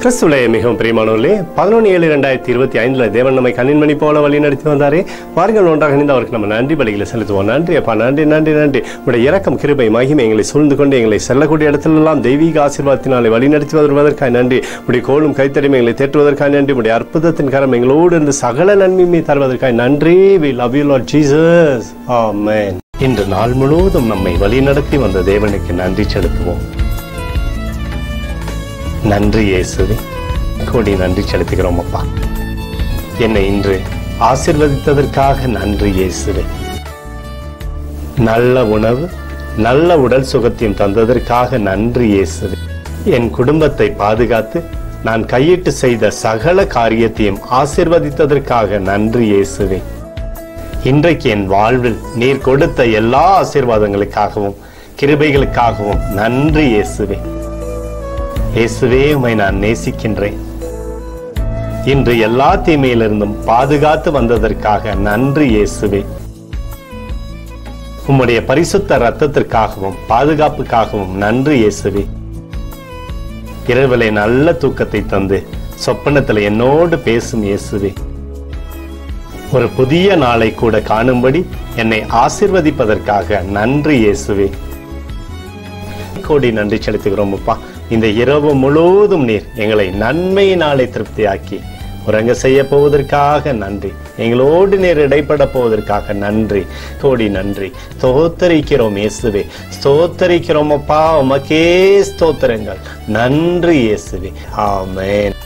கிறிஸ்துவிலே மிகவும் பிரியமானவர்களே, 11/7/2025 தேவன் நம்மை கண்ணின்மணி போல வழி நடத்தி வந்தாரே. வாருங்கள் ஒன்றாக இணைந்து அவருக்கு நம்ம நன்றி பலிகளை செலுத்துவோம். நன்றி அப்பா, நன்றி நன்றி நன்றி. உடைய இரக்கம், கிருபை, மகிமை எங்களை சூழ்ந்து கொண்டு எங்களை செல்லக்கூடிய இடத்திலெல்லாம் தெய்வீக ஆசீர்வாதத்தினாலே வழி நடத்தி வருவதற்காக நன்றி. உடைய கோலும் கைத்தறிமை எங்களை தேற்றுவதற்காக நன்றி. உடைய அற்புதத்தின் கரம் எங்களோடு இருந்து சகல நன்மையை தருவதற்காக நன்றி. We love you Lord Jesus. Amen. இன்று நாள் முழுவதும் நம்மை வழி நடத்தி வந்த தேவனுக்கு நன்றி செலுத்துவோம். நன்றி இயேசுவே, கோடி நன்றி செலுத்துகிறோம் அப்பா. என்னை இன்று ஆசீர்வதித்ததற்காக நன்றி இயேசுவே. நல்ல உணவு, நல்ல உடல் சுகத்தையும் தந்ததற்காக நன்றி இயேசுவே. என் குடும்பத்தை பாதுகாத்து நான் கையிட்டு செய்த சகல காரியத்தையும் ஆசீர்வதித்ததற்காக நன்றி இயேசுவே. இன்றைக்கு என் வாழ்வில் நீர் கொடுத்த எல்லா ஆசீர்வாதங்களுக்காகவும் கிருபைகளுக்காகவும் நன்றி இயேசுவே. இயேசுவே, உம்மை நான் நேசிக்கின்றேன். இன்று எல்லா தீமையிலிருந்தும் பாதுகாத்து வந்ததற்காக நன்றி இயேசுவே. உம்முடைய பரிசுத்த இரத்தத்திற்காகவும் பாதுகாப்புக்காகவும் நன்றி இயேசுவே. இரவிலே நல்ல தூக்கத்தை தந்து சொப்பனத்தில் என்னோடு பேசும் இயேசுவே. ஒரு புதிய நாளை கூட காணும்படி என்னை ஆசீர்வதிப்பதற்காக நன்றி இயேசுவே. கோடி நன்றி செலுத்துகிறோம் அப்பா. இந்த இரவு முழுவதும் நீர் எங்களை நன்மையினாலே திருப்தியாக்கி உறங்க செய்ய போவதற்காக நன்றி. எங்களோடு நீர் இடைப்பட போவதற்காக நன்றி. கோடி நன்றி. ஸ்தோத்தரிக்கிறோம் இயேசுவே, ஸ்தோத்தரிக்கிறோம் அப்பா. உமக்கே ஸ்தோத்திரங்கள். நன்றி இயேசுவே. ஆமென்.